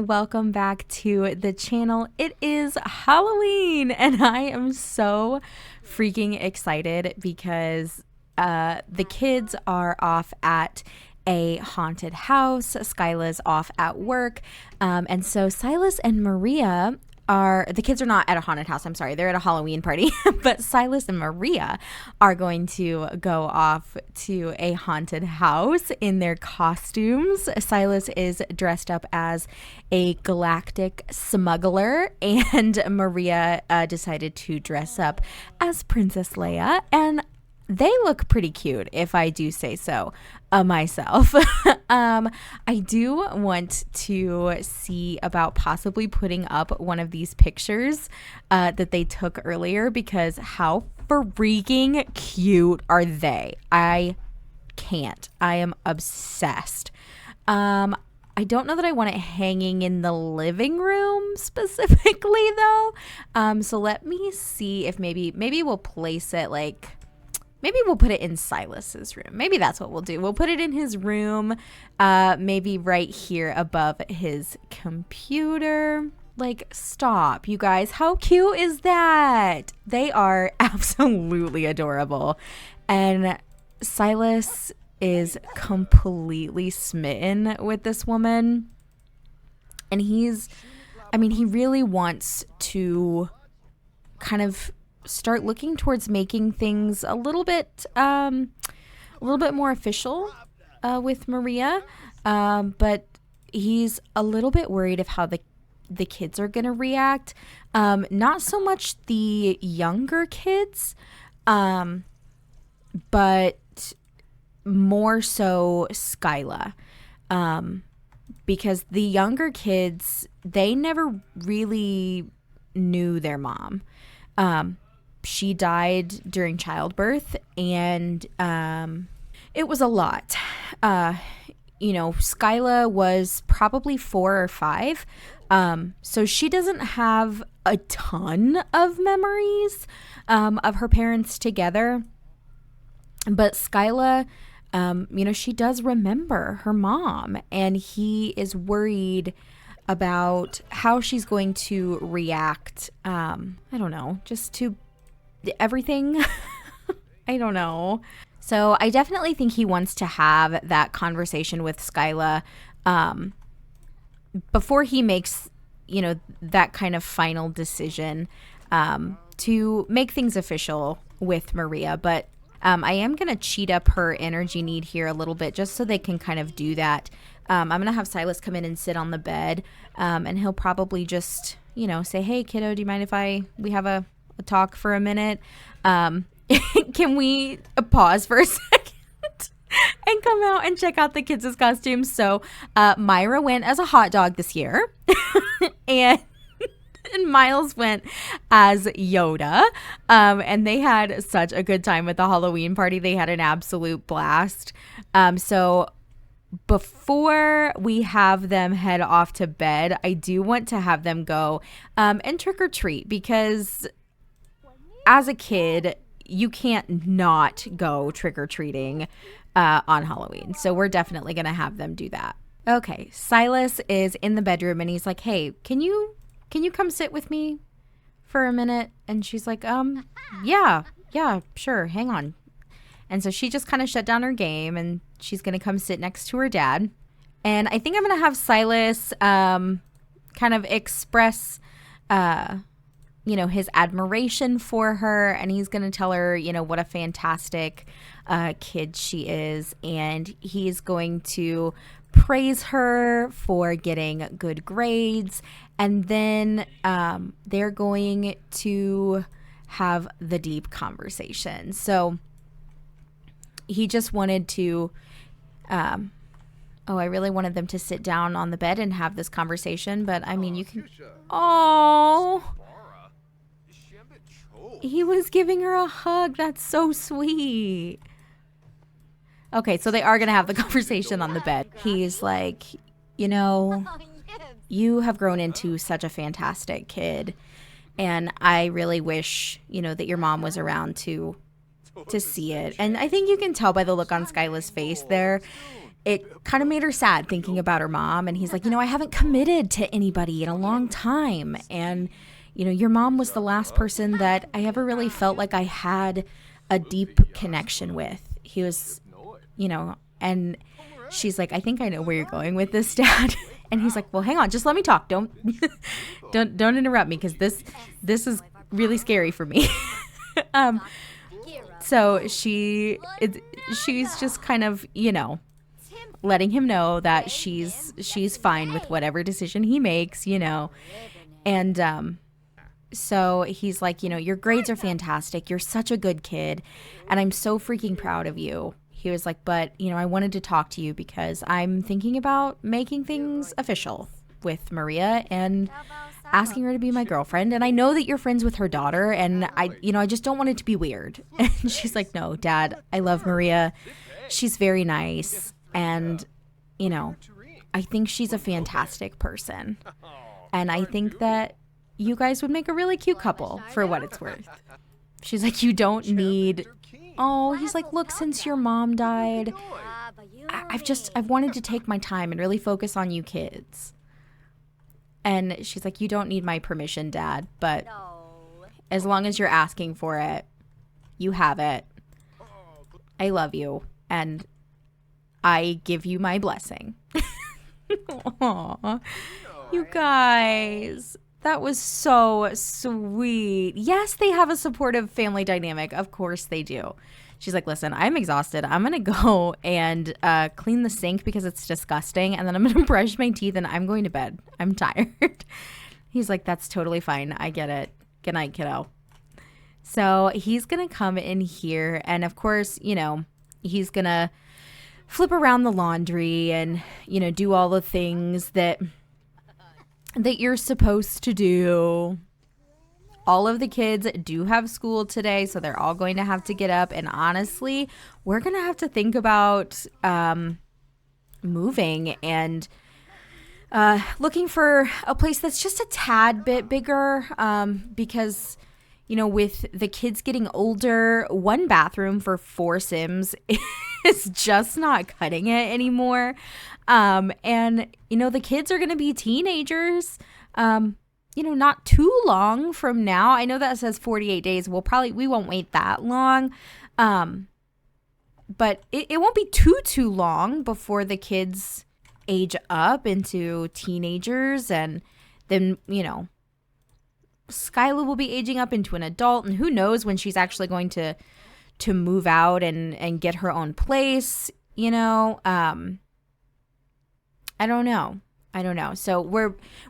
welcome back to the channel. It is Halloween and I am so freaking excited because the kids are off at a haunted house. Skyla's off at work. And so Silas and Maria the kids are not at a haunted house. I'm sorry. They're at a Halloween party, but Silas and Maria are going to go off to a haunted house in their costumes. Silas is dressed up as a galactic smuggler, and Maria decided to dress up as Princess Leia. And they look pretty cute, if I do say so myself. I do want to see about possibly putting up one of these pictures that they took earlier, because how freaking cute are they? I can't. I am obsessed. I don't know that I want it hanging in the living room specifically, though. So let me see if maybe we'll place it like... Maybe we'll put it in Silas's room. Maybe that's what we'll do. We'll put it in his room, maybe right here above his computer. Like, stop, you guys. How cute is that? They are absolutely adorable. And Silas is completely smitten with this woman. And he really wants to kind of start looking towards making things a little bit more official with Maria, but he's a little bit worried of how the kids are gonna react. Not so much the younger kids, but more so Skyla, because the younger kids, they never really knew their mom. She died during childbirth, and it was a lot. Skyla was probably 4 or 5, so she doesn't have a ton of memories of her parents together. But Skyla, she does remember her mom, and he is worried about how she's going to react. I don't know, just to everything. I don't know. So I definitely think he wants to have that conversation with Skyla before he makes, that kind of final decision to make things official with Maria. But I am going to cheat up her energy need here a little bit, just so they can kind of do that. I'm going to have Silas come in and sit on the bed, and he'll probably just, say, "Hey, kiddo, do you mind if we have a talk for a minute? Can we pause for a second and come out and check out the kids' costumes?" So Myra went as a hot dog this year, and Miles went as Yoda, and they had such a good time at the Halloween party. They had an absolute blast. So before we have them head off to bed, I do want to have them go and trick or treat, because as a kid, you can't not go trick or treating on Halloween. So we're definitely going to have them do that. Okay, Silas is in the bedroom and he's like, "Hey, can you come sit with me for a minute?" And she's like, yeah, sure, hang on." And so she just kind of shut down her game, and she's going to come sit next to her dad. And I think I'm going to have Silas kind of express his admiration for her, and he's going to tell her, what a fantastic kid she is, and he's going to praise her for getting good grades, and then they're going to have the deep conversation. So he just wanted to I really wanted them to sit down on the bed and have this conversation, but you can... Oh, he was giving her a hug. That's so sweet. Okay, so they are going to have the conversation on the bed. He's like, you have grown into such a fantastic kid, and I really wish, that your mom was around to see it. And I think you can tell by the look on Skyla's face there. it kind of made her sad thinking about her mom. And he's like, I haven't committed to anybody in a long time. And, your mom was the last person that I ever really felt like I had a deep connection with. He was, and she's like, I think I know where you're going with this, Dad. And he's like, well, hang on, just let me talk. Don't interrupt me, because this is really scary for me. So she's just kind of, letting him know that she's fine with whatever decision he makes, and so he's like, your grades are fantastic. You're such a good kid, and I'm so freaking proud of you. He was like, but, I wanted to talk to you because I'm thinking about making things official with Maria and asking her to be my girlfriend. And I know that you're friends with her daughter, and I just don't want it to be weird. And she's like, no, Dad, I love Maria. She's very nice. And, I think she's a fantastic person. And I think that you guys would make a really cute couple, for what it's worth. She's like, you don't need... Oh, he's like, look, since your mom died, I've wanted to take my time and really focus on you kids. And she's like, you don't need my permission, Dad, but as long as you're asking for it, you have it. I love you, and I give you my blessing. Aw, you guys, that was so sweet. Yes, they have a supportive family dynamic. Of course they do. She's like, listen, I'm exhausted. I'm going to go and clean the sink because it's disgusting. And then I'm going to brush my teeth and I'm going to bed. I'm tired. He's like, that's totally fine. I get it. Good night, kiddo. So he's going to come in here. And of course, he's going to flip around the laundry and, do all the things that you're supposed to do. All of the kids do have school today, so they're all going to have to get up. And honestly, we're going to have to think about moving and looking for a place that's just a tad bit bigger because, with the kids getting older, one bathroom for 4 Sims is just not cutting it anymore. And, the kids are going to be teenagers, not too long from now. I know that says 48 days. We won't wait that long. But it won't be too long before the kids age up into teenagers. And then, Skyla will be aging up into an adult. And who knows when she's actually going to move out and get her own place, I don't know. So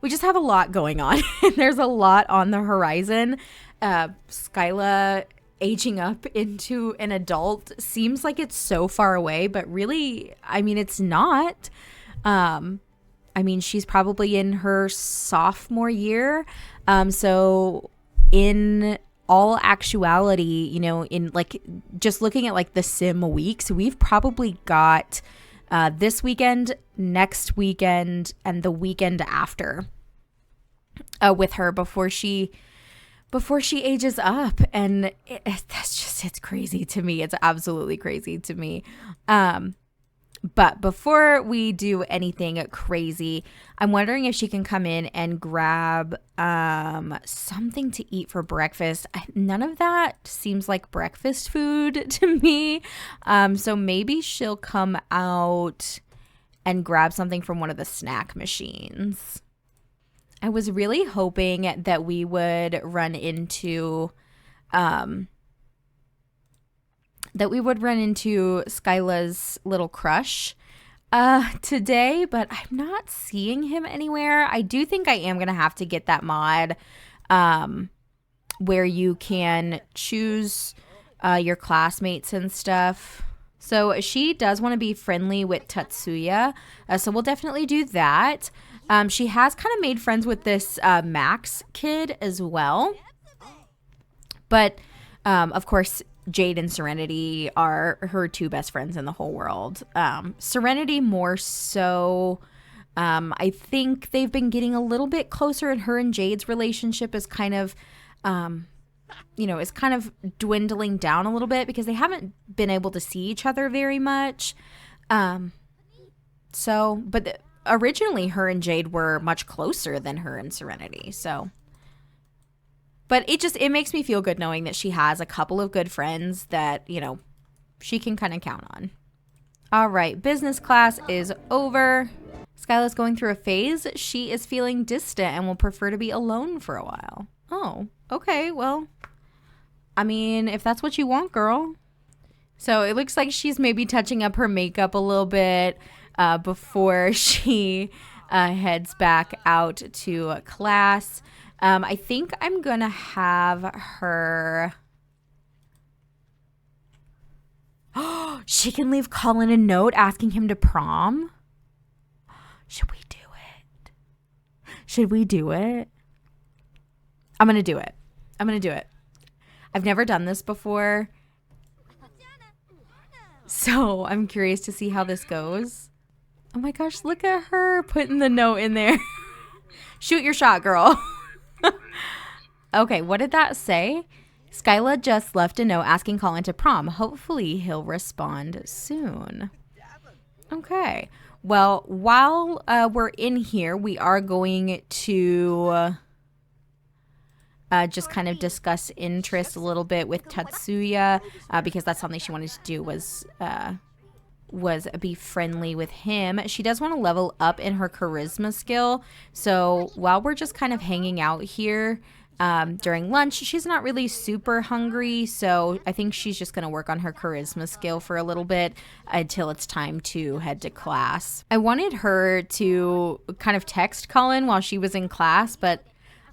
we just have a lot going on. There's a lot on the horizon. Skyla aging up into an adult seems like it's so far away, but really, it's not. She's probably in her sophomore year. So in all actuality, in just looking at the Sim weeks, we've probably got this weekend, next weekend, and the weekend after with her before she ages up. And it's crazy to me. It's absolutely crazy to me. But before we do anything crazy, I'm wondering if she can come in and grab something to eat for breakfast. None of that seems like breakfast food to me. So maybe she'll come out and grab something from one of the snack machines. I was really hoping that we would run into Skyla's little crush today, but I'm not seeing him anywhere. I do think I am going to have to get that mod where you can choose your classmates and stuff. So she does want to be friendly with Tatsuya, so we'll definitely do that. She has kind of made friends with this Max kid as well. But, of course, Jade and Serenity are her 2 best friends in the whole world. Serenity more so. I think they've been getting a little bit closer, and her and Jade's relationship is kind of, is kind of dwindling down a little bit because they haven't been able to see each other very much. So, but originally her and Jade were much closer than her and Serenity. So, but it makes me feel good knowing that she has a couple of good friends that, you know, she can kind of count on. All right, business class is over. Skyla's going through a phase. She is feeling distant and will prefer to be alone for a while. Oh, okay. Well, I mean, if that's what you want, girl. So it looks like she's maybe touching up her makeup a little bit before she heads back out to class. I think I'm going to have her... Oh, she can leave Colin a note asking him to prom. Should we do it? Should we do it? I'm going to do it. I'm going to do it. I've never done this before. So I'm curious to see how this goes. Oh my gosh, look at her putting the note in there. Shoot your shot, girl. Okay, what did that say? Skyla just left a note asking Colin to prom. Hopefully he'll respond soon. Okay. Well, while we're in here, we are going to just kind of discuss interest a little bit with Tatsuya because that's something she wanted to do was be friendly with him. She does want to level up in her charisma skill. So while we're just kind of hanging out here during lunch, she's not really super hungry. So I think she's just going to work on her charisma skill for a little bit until it's time to head to class. I wanted her to kind of text Colin while she was in class, but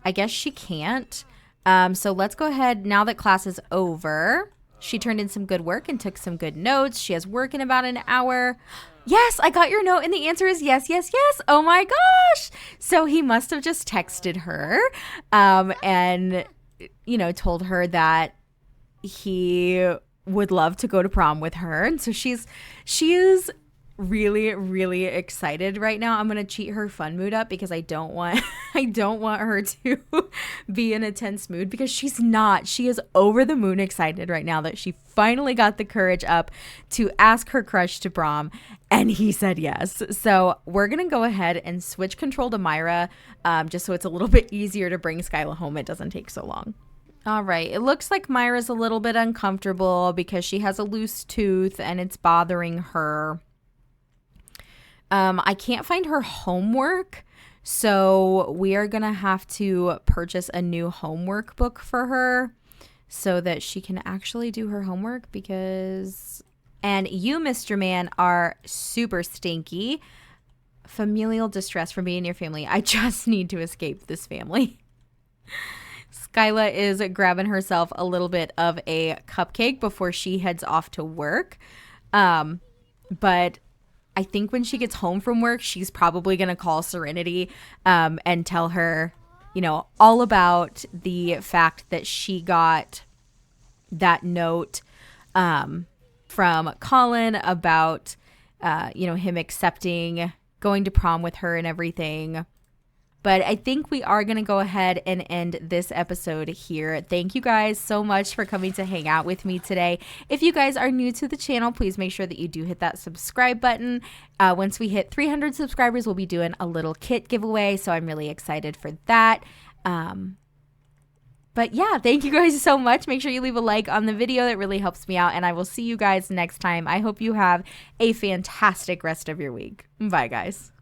I guess she can't. So let's go ahead. Now that class is over, she turned in some good work and took some good notes. She has work in about an hour. Yes, I got your note and the answer is yes, yes, yes. Oh my gosh. So he must have just texted her and, you know, told her that he would love to go to prom with her. And so she is really, really excited right now. I'm gonna cheat her fun mood up because I don't want her to be in a tense mood because she's not. She is over the moon excited right now that she finally got the courage up to ask her crush to prom, and he said yes. So we're gonna go ahead and switch control to Myra, just so it's a little bit easier to bring Skyla home. It doesn't take so long. All right, it looks like Myra's a little bit uncomfortable because she has a loose tooth and it's bothering her. I can't find her homework, so we are going to have to purchase a new homework book for her so that she can actually do her homework because... And you, Mr. Man, are super stinky. Familial distress from being in your family. I just need to escape this family. Skyla is grabbing herself a little bit of a cupcake before she heads off to work. But I think when she gets home from work, she's probably going to call Serenity and tell her, you know, all about the fact that she got that note from Colin about, you know, him accepting going to prom with her and everything. But I think we are going to go ahead and end this episode here. Thank you guys so much for coming to hang out with me today. If you guys are new to the channel, please make sure that you do hit that subscribe button. Once we hit 300 subscribers, we'll be doing a little kit giveaway. So I'm really excited for that. But yeah, thank you guys so much. Make sure you leave a like on the video. That really helps me out. And I will see you guys next time. I hope you have a fantastic rest of your week. Bye, guys.